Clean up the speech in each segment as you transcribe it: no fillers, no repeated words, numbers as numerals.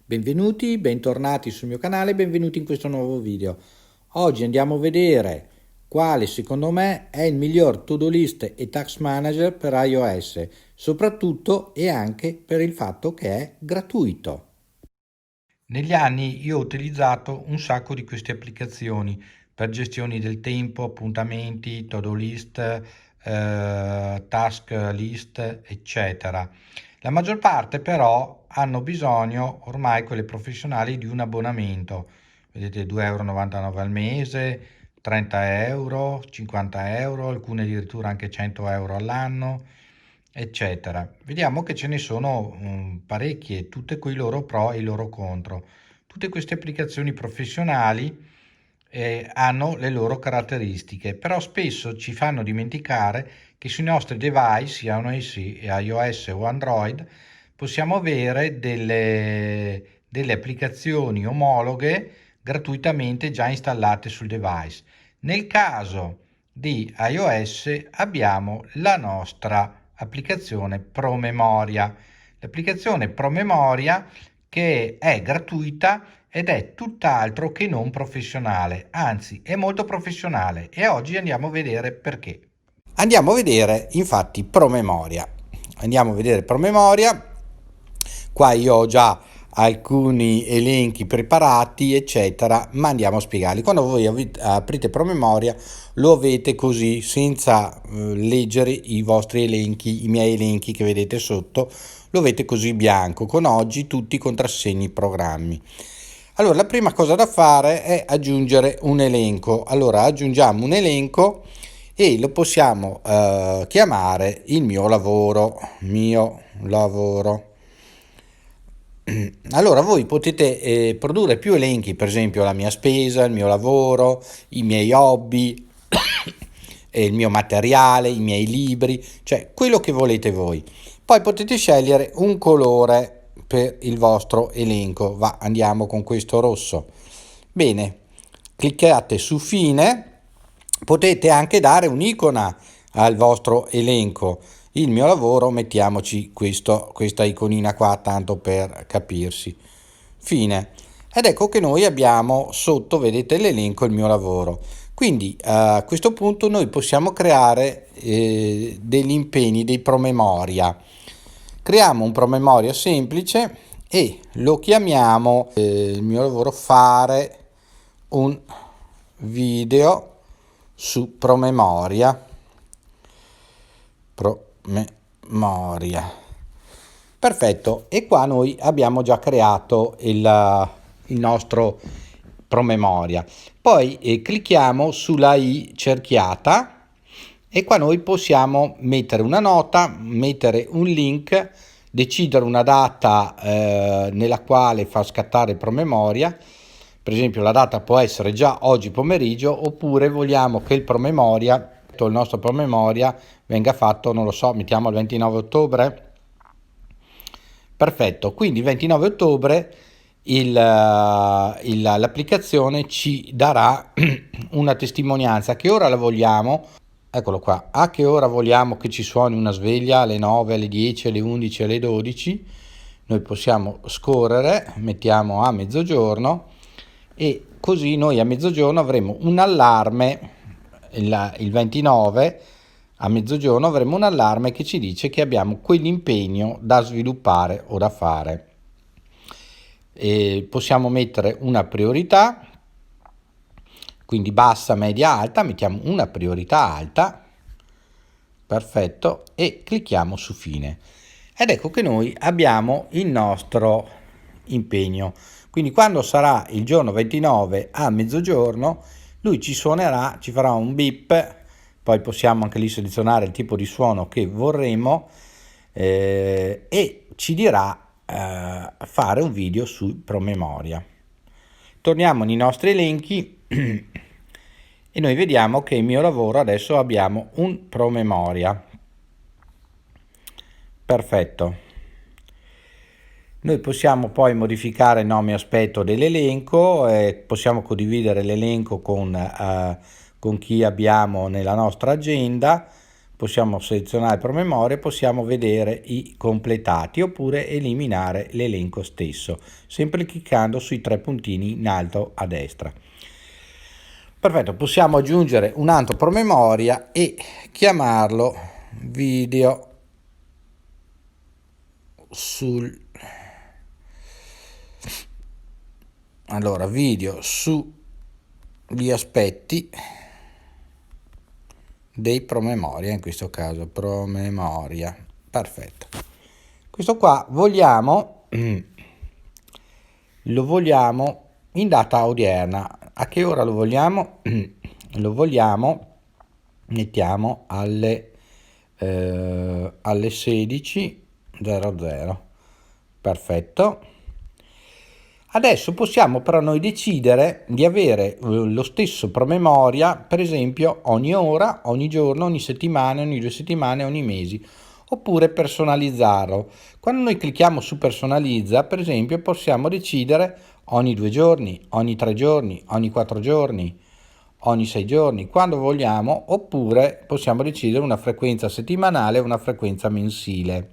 Benvenuti, bentornati sul mio canale, benvenuti in questo nuovo video. Oggi andiamo a vedere quale secondo me è il miglior to-do list e task manager per iOS, soprattutto e anche per il fatto che è gratuito. Negli anni io ho utilizzato un sacco di queste applicazioni per gestione del tempo, appuntamenti, to-do list, task list, eccetera. La maggior parte però hanno bisogno, ormai quelle professionali, di un abbonamento. Vedete, 2,99 € al mese, 30 euro, 50 euro, alcune addirittura anche 100 euro all'anno, eccetera. Vediamo che ce ne sono parecchie, tutte con i loro pro e i loro contro. Tutte queste applicazioni professionali hanno le loro caratteristiche, però spesso ci fanno dimenticare che sui nostri device, siano essi iOS o Android, possiamo avere delle applicazioni omologhe gratuitamente già installate sul device. Nel caso di iOS abbiamo la nostra applicazione Promemoria. L'applicazione Promemoria che è gratuita ed è tutt'altro che non professionale, anzi è molto professionale, e oggi andiamo a vedere perché. Andiamo a vedere infatti promemoria. Andiamo a vedere promemoria. Qua io ho già alcuni elenchi preparati, eccetera, ma andiamo a spiegarli. Quando voi aprite promemoria lo avete così, senza leggere i vostri elenchi, i miei elenchi che vedete sotto, lo avete così bianco, con oggi tutti i contrassegni programmi. Allora, la prima cosa da fare è aggiungere un elenco. Allora, aggiungiamo un elenco e lo possiamo chiamare il mio lavoro. Allora, voi potete produrre più elenchi, per esempio la mia spesa, il mio lavoro, i miei hobby, il mio materiale, i miei libri, cioè quello che volete voi. Poi potete scegliere un colore per il vostro elenco. Andiamo con questo rosso. Bene, cliccate su fine. Potete anche dare un'icona al vostro elenco. Il mio lavoro, mettiamoci questa iconina qua, tanto per capirsi. Fine. Ed ecco che noi abbiamo sotto, vedete l'elenco, il mio lavoro. Quindi a questo punto noi possiamo creare degli impegni, dei promemoria. Creiamo un promemoria semplice e lo chiamiamo il mio lavoro fare un video su promemoria. Perfetto, e qua noi abbiamo già creato il nostro promemoria. Poi clicchiamo sulla i cerchiata e qua noi possiamo mettere una nota, mettere un link, decidere una data nella quale far scattare il promemoria. Per esempio la data può essere già oggi pomeriggio, oppure vogliamo che il nostro promemoria venga fatto, non lo so, mettiamo il 29 ottobre. Perfetto, quindi il 29 ottobre l'applicazione ci darà una testimonianza. A che ora la vogliamo? Eccolo qua. A che ora vogliamo che ci suoni una sveglia? Alle 9, alle 10, alle 11, alle 12? Noi possiamo scorrere, mettiamo a mezzogiorno, e così noi a mezzogiorno avremo un allarme. Il 29 a mezzogiorno avremo un allarme che ci dice che abbiamo quell'impegno da sviluppare o da fare. E possiamo mettere una priorità, quindi bassa, media, alta. Mettiamo una priorità alta, perfetto, e clicchiamo su fine. Ed ecco che noi abbiamo il nostro impegno. Quindi quando sarà il giorno 29 a mezzogiorno, lui ci suonerà, ci farà un beep. Poi possiamo anche lì selezionare il tipo di suono che vorremmo e ci dirà fare un video su promemoria. Torniamo nei nostri elenchi e noi vediamo che il mio lavoro adesso abbiamo un promemoria. Perfetto. Noi possiamo poi modificare il nome e aspetto dell'elenco, possiamo condividere l'elenco con chi abbiamo nella nostra agenda, possiamo selezionare il promemoria, possiamo vedere i completati oppure eliminare l'elenco stesso, sempre cliccando sui tre puntini in alto a destra. Perfetto, possiamo aggiungere un altro promemoria e chiamarlo video video sugli aspetti dei promemoria, in questo caso promemoria. Perfetto, questo qua lo vogliamo in data odierna. A che ora lo vogliamo? Lo vogliamo, mettiamo alle 16:00. Perfetto. Adesso possiamo però noi decidere di avere lo stesso promemoria, per esempio, ogni ora, ogni giorno, ogni settimana, ogni 2 settimane, ogni mese, oppure personalizzarlo. Quando noi clicchiamo su personalizza, per esempio, possiamo decidere ogni 2 giorni, ogni 3 giorni, ogni 4 giorni, ogni 6 giorni, quando vogliamo, oppure possiamo decidere una frequenza settimanale e una frequenza mensile.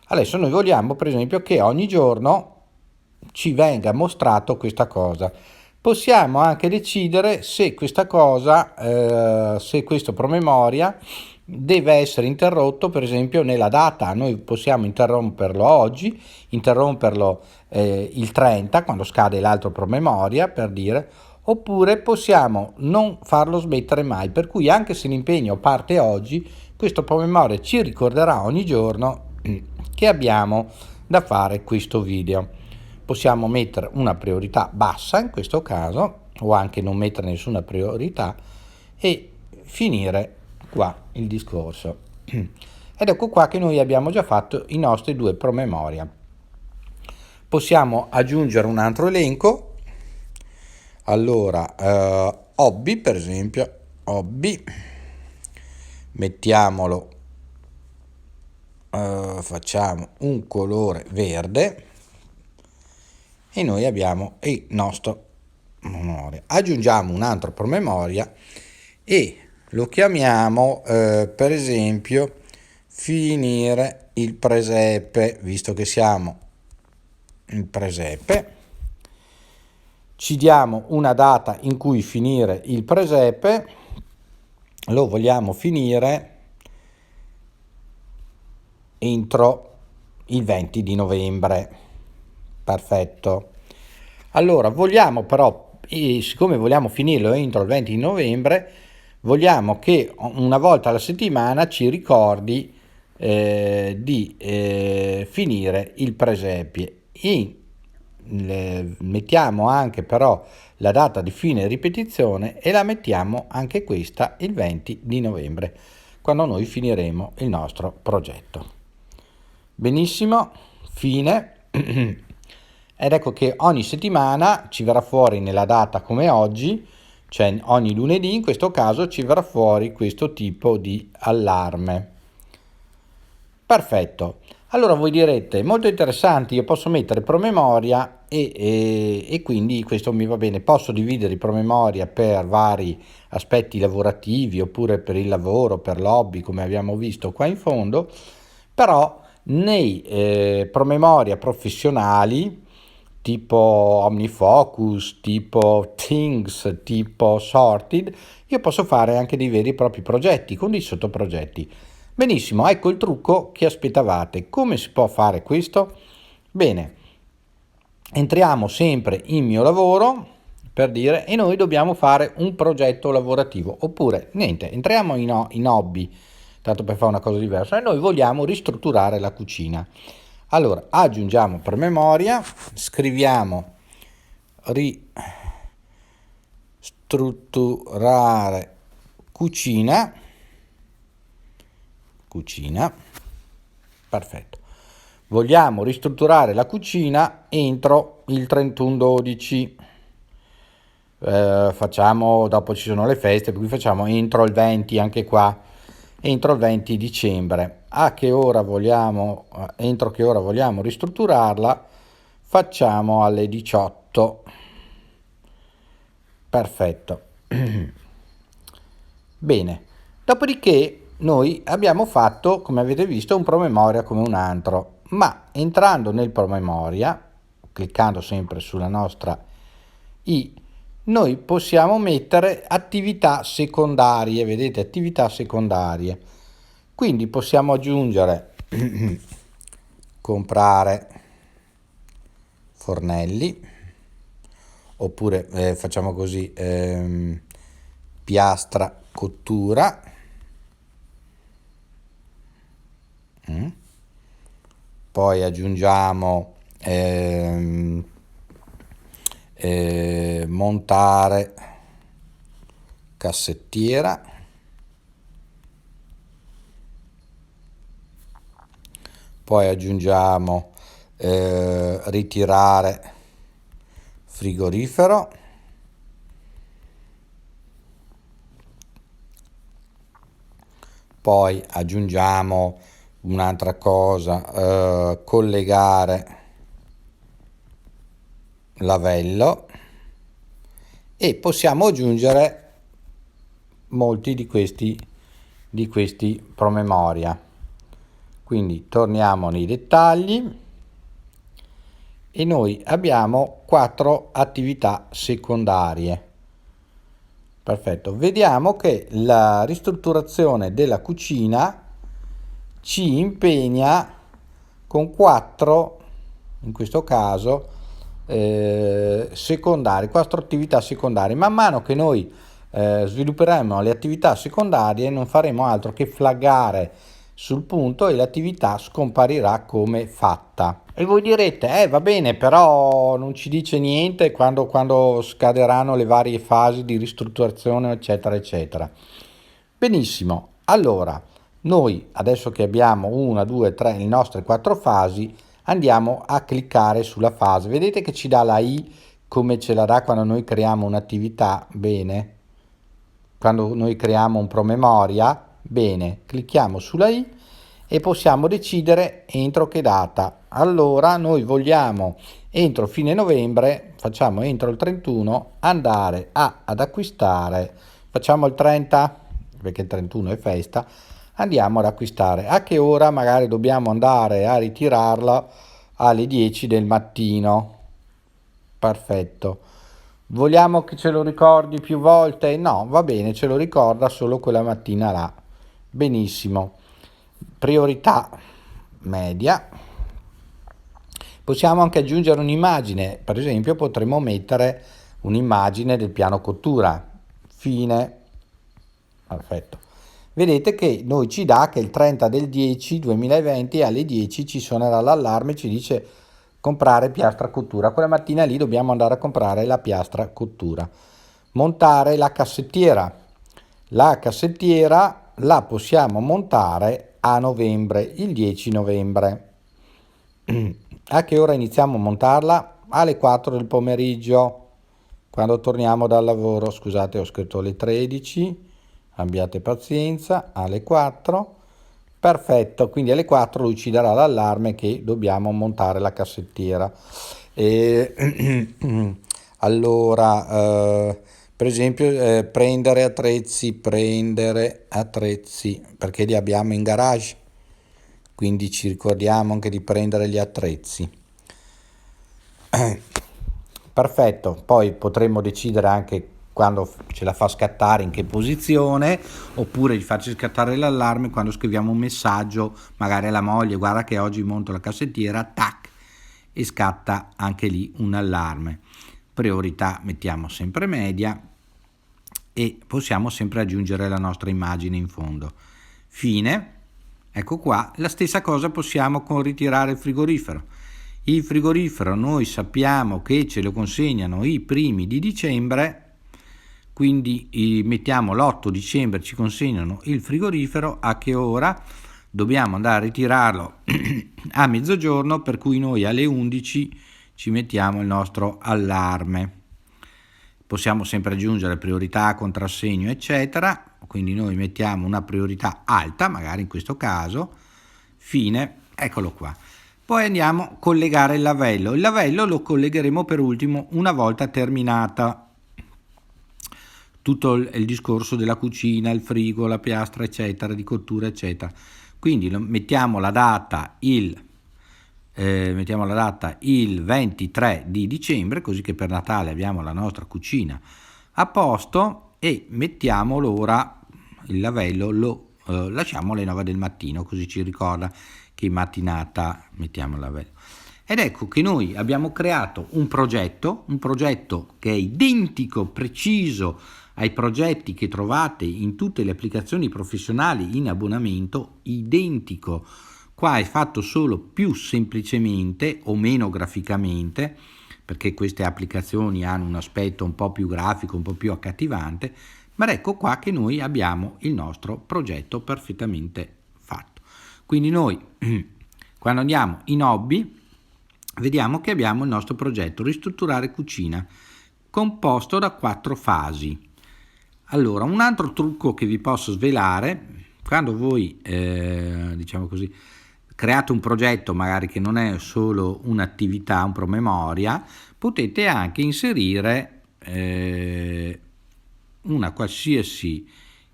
Adesso noi vogliamo, per esempio, che ogni giorno ci venga mostrato questa cosa. Possiamo anche decidere se questa cosa, se questo promemoria deve essere interrotto, per esempio, nella data. Noi possiamo interromperlo oggi, interromperlo il 30, quando scade l'altro promemoria, per dire, oppure possiamo non farlo smettere mai, per cui anche se l'impegno parte oggi, questo promemoria ci ricorderà ogni giorno che abbiamo da fare questo video. Possiamo mettere una priorità bassa in questo caso, o anche non mettere nessuna priorità e finire qua il discorso. Ed ecco qua che noi abbiamo già fatto i nostri 2 promemoria. Possiamo aggiungere un altro elenco. Allora, hobby, per esempio, hobby, mettiamolo, facciamo un colore verde e noi abbiamo il nostro promemoria. Aggiungiamo un altro promemoria e lo chiamiamo per esempio finire il presepe, visto che siamo in presepe. Ci diamo una data in cui finire il presepe, lo vogliamo finire entro il 20 di novembre. Perfetto. Allora vogliamo però, siccome vogliamo finirlo entro il 20 di novembre, vogliamo che una volta alla settimana ci ricordi di finire il presepe. Mettiamo anche però la data di fine ripetizione e la mettiamo anche questa il 20 di novembre, quando noi finiremo il nostro progetto. Benissimo, fine. Ed ecco che ogni settimana ci verrà fuori nella data come oggi, cioè ogni lunedì in questo caso ci verrà fuori questo tipo di allarme. Perfetto. Allora voi direte, molto interessante, io posso mettere promemoria e quindi questo mi va bene, posso dividere i promemoria per vari aspetti lavorativi oppure per il lavoro, per l'hobby, come abbiamo visto qua in fondo, però nei promemoria professionali tipo OmniFocus, tipo Things, tipo Sorted, io posso fare anche dei veri e propri progetti con dei sottoprogetti. Benissimo, ecco il trucco che aspettavate. Come si può fare questo? Bene, entriamo sempre in mio lavoro, per dire, e noi dobbiamo fare un progetto lavorativo, oppure niente, entriamo in hobby, tanto per fare una cosa diversa, e noi vogliamo ristrutturare la cucina. Allora, aggiungiamo promemoria, scriviamo ristrutturare cucina, perfetto. Vogliamo ristrutturare la cucina entro il 31/12. Facciamo, dopo ci sono le feste, per cui facciamo entro il 20 anche qua, entro il 20 dicembre. Entro che ora vogliamo ristrutturarla? Facciamo alle 18. Perfetto. Bene, Dopodiché noi abbiamo fatto, come avete visto, un promemoria come un altro, ma entrando nel promemoria, cliccando sempre sulla nostra i, noi possiamo mettere attività secondarie, vedete, attività secondarie. Quindi possiamo aggiungere comprare fornelli, oppure facciamo così, piastra cottura. Poi aggiungiamo montare cassettiera, poi aggiungiamo ritirare frigorifero, poi aggiungiamo un'altra cosa, collegare lavello, e possiamo aggiungere molti di questi promemoria. Quindi torniamo nei dettagli e noi abbiamo 4 attività secondarie. Perfetto, vediamo che la ristrutturazione della cucina ci impegna con 4, in questo caso, secondari, 4 attività secondarie. Man mano che noi svilupperemo le attività secondarie non faremo altro che flaggare sul punto e l'attività scomparirà come fatta. E voi direte, va bene, però non ci dice niente quando scaderanno le varie fasi di ristrutturazione, eccetera, eccetera. Benissimo, allora noi adesso che abbiamo 1, 2, 3, le nostre 4 fasi, andiamo a cliccare sulla fase. Vedete che ci dà la I come ce la dà quando noi creiamo un'attività? Bene. Quando noi creiamo un promemoria? Bene. Clicchiamo sulla I e possiamo decidere entro che data. Allora noi vogliamo entro fine novembre, facciamo entro il 31, andare ad acquistare, facciamo il 30 perché il 31 è festa, andiamo ad acquistare. A che ora? Magari dobbiamo andare a ritirarla alle 10 del mattino. Perfetto. Vogliamo che ce lo ricordi più volte? No, va bene, ce lo ricorda solo quella mattina là. Benissimo. Priorità media. Possiamo anche aggiungere un'immagine, per esempio potremmo mettere un'immagine del piano cottura. Fine. Perfetto. Vedete che noi ci dà che il 30 del 10 2020 alle 10 ci suonerà l'allarme e ci dice comprare piastra cottura. Quella mattina lì dobbiamo andare a comprare la piastra cottura. Montare la cassettiera. La cassettiera la possiamo montare a novembre, il 10 novembre. A che ora iniziamo a montarla? Alle 4 del pomeriggio, quando torniamo dal lavoro. Scusate, ho scritto alle 13, abbiate pazienza, alle 4. Perfetto, quindi alle 4 lui ci darà l'allarme che dobbiamo montare la cassettiera. Allora, per esempio, prendere attrezzi, perché li abbiamo in garage, quindi ci ricordiamo anche di prendere gli attrezzi. Perfetto, poi potremmo decidere anche quando ce la fa scattare, in che posizione, oppure gli faccio scattare l'allarme quando scriviamo un messaggio magari alla moglie, guarda che oggi monto la cassettiera, tac, e scatta anche lì un allarme. Priorità mettiamo sempre media e possiamo sempre aggiungere la nostra immagine in fondo. Fine. Ecco qua, la stessa cosa possiamo con ritirare il frigorifero. Il frigorifero noi sappiamo che ce lo consegnano i primi di dicembre, quindi mettiamo l'8 dicembre ci consegnano il frigorifero. A che ora? Dobbiamo andare a ritirarlo a mezzogiorno, per cui noi alle 11 ci mettiamo il nostro allarme. Possiamo sempre aggiungere priorità, contrassegno, eccetera, quindi noi mettiamo una priorità alta, magari in questo caso, fine, eccolo qua. Poi andiamo a collegare il lavello. Il lavello lo collegheremo per ultimo una volta terminata tutto il discorso della cucina, il frigo, la piastra, eccetera, di cottura, eccetera. Quindi mettiamo la data il 23 di dicembre, così che per Natale abbiamo la nostra cucina a posto, e mettiamo l'ora, il lavello lo lasciamo alle 9 del mattino, così ci ricorda che in mattinata mettiamo il lavello. Ed ecco che noi abbiamo creato un progetto che è identico, preciso ai progetti che trovate in tutte le applicazioni professionali in abbonamento, identico. Qua è fatto solo più semplicemente o meno graficamente, perché queste applicazioni hanno un aspetto un po' più grafico, un po' più accattivante, ma ecco qua che noi abbiamo il nostro progetto perfettamente fatto. Quindi noi quando andiamo in hobby vediamo che abbiamo il nostro progetto ristrutturare cucina, composto da 4 fasi. Allora, un altro trucco che vi posso svelare, quando voi diciamo così create un progetto magari che non è solo un'attività, un promemoria, potete anche inserire una qualsiasi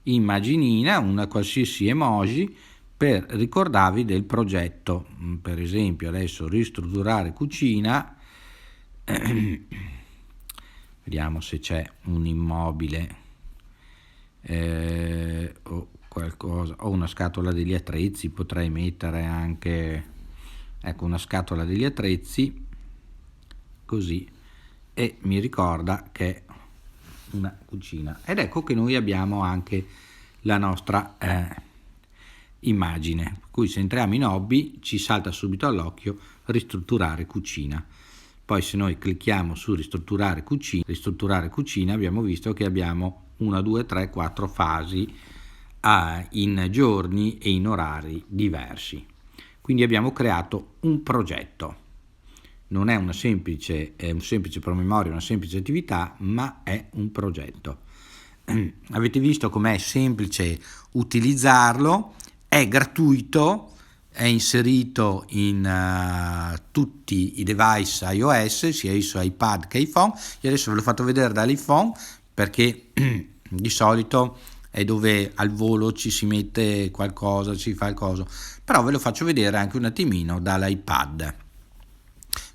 immaginina, una qualsiasi emoji per ricordarvi del progetto. Per esempio adesso ristrutturare cucina, vediamo se c'è un immobile o qualcosa, o una scatola degli attrezzi, potrei mettere anche, ecco, una scatola degli attrezzi, così, e mi ricorda che è una cucina. Ed ecco che noi abbiamo anche la nostra immagine, per cui se entriamo in hobby ci salta subito all'occhio ristrutturare cucina. Poi se noi clicchiamo su ristrutturare cucina abbiamo visto che abbiamo 1, 2, 3, 4 fasi in giorni e in orari diversi. Quindi abbiamo creato un progetto. Non è un semplice promemoria, una semplice attività, ma è un progetto. Avete visto com'è semplice utilizzarlo, è gratuito, è inserito in tutti i device iOS, sia esso iPad che iPhone. Io adesso ve l'ho fatto vedere dall'iPhone perché di solito è dove al volo ci si mette qualcosa, ci fa il coso, però ve lo faccio vedere anche un attimino dall'iPad. Ve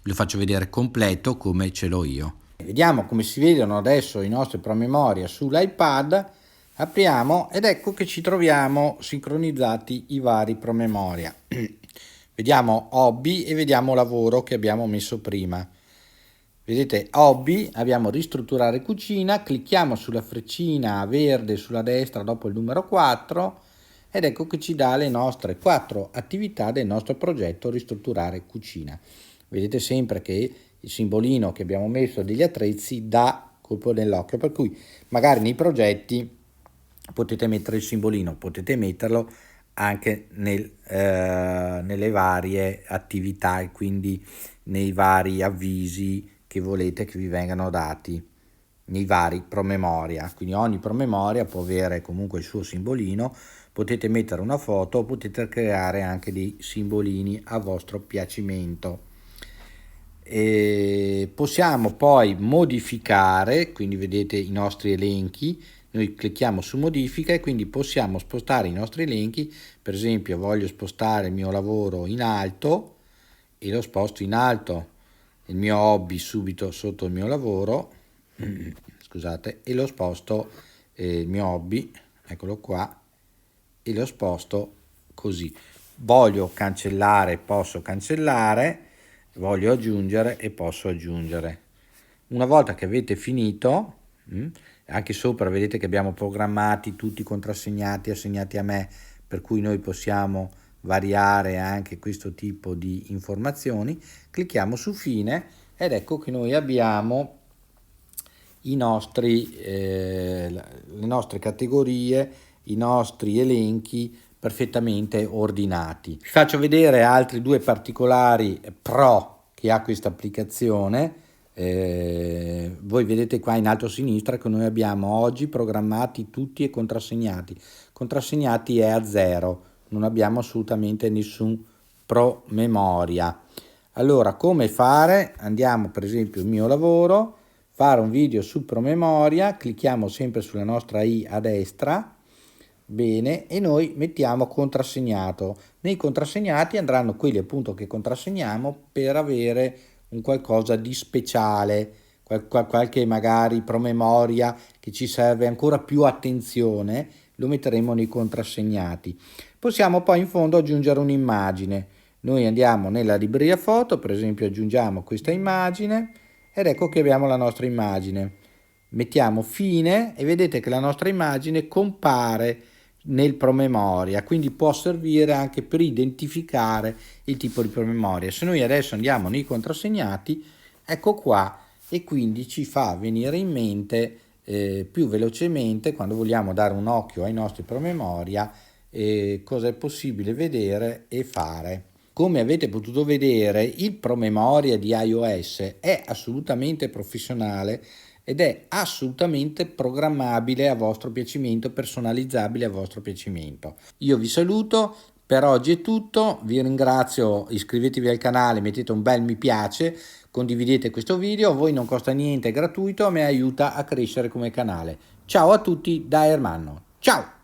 lo faccio vedere completo come ce l'ho io. Vediamo come si vedono adesso i nostri promemoria sull'iPad. Apriamo ed ecco che ci troviamo sincronizzati i vari promemoria. Vediamo hobby e vediamo lavoro che abbiamo messo prima. Vedete, hobby, abbiamo ristrutturare cucina, clicchiamo sulla freccina verde sulla destra dopo il numero 4 ed ecco che ci dà le nostre 4 attività del nostro progetto ristrutturare cucina. Vedete sempre che il simbolino che abbiamo messo degli attrezzi dà colpo nell'occhio, per cui magari nei progetti potete mettere il simbolino, potete metterlo anche nelle varie attività e quindi nei vari avvisi che volete che vi vengano dati nei vari promemoria. Quindi ogni promemoria può avere comunque il suo simbolino, potete mettere una foto, potete creare anche dei simbolini a vostro piacimento. E possiamo poi modificare, quindi vedete i nostri elenchi, noi clicchiamo su modifica e quindi possiamo spostare i nostri elenchi. Per esempio voglio spostare il mio lavoro in alto e lo sposto in alto, il mio hobby subito sotto il mio lavoro, scusate, e lo sposto il mio hobby, eccolo qua, e lo sposto così. Voglio cancellare, posso cancellare, voglio aggiungere e posso aggiungere. Una volta che avete finito, anche sopra vedete che abbiamo programmati tutti contrassegnati, assegnati a me, per cui noi possiamo variare anche questo tipo di informazioni. Clicchiamo su fine ed ecco che noi abbiamo le nostre categorie, i nostri elenchi perfettamente ordinati. Vi faccio vedere altri 2 particolari pro che ha questa applicazione. Voi vedete qua in alto a sinistra che noi abbiamo oggi programmati tutti e contrassegnati è a 0, non abbiamo assolutamente nessun promemoria. Allora come fare? Andiamo per esempio il mio lavoro, fare un video su promemoria, clicchiamo sempre sulla nostra i a destra, bene, e noi mettiamo contrassegnato. Nei contrassegnati andranno quelli appunto che contrassegniamo per avere un qualcosa di speciale, qualche magari promemoria che ci serve ancora più attenzione, lo metteremo nei contrassegnati. Possiamo poi in fondo aggiungere un'immagine. Noi andiamo nella libreria foto, per esempio aggiungiamo questa immagine ed ecco che abbiamo la nostra immagine. Mettiamo fine e vedete che la nostra immagine compare nel promemoria, quindi può servire anche per identificare il tipo di promemoria. Se noi adesso andiamo nei contrassegnati, ecco qua, e quindi ci fa venire in mente più velocemente, quando vogliamo dare un occhio ai nostri promemoria, cosa è possibile vedere e fare. Come avete potuto vedere, il promemoria di iOS è assolutamente professionale ed è assolutamente programmabile a vostro piacimento, personalizzabile a vostro piacimento. Io vi saluto, per oggi è tutto, vi ringrazio, iscrivetevi al canale, mettete un bel mi piace, condividete questo video, a voi non costa niente, è gratuito, mi aiuta a crescere come canale. Ciao a tutti da Ermanno, ciao!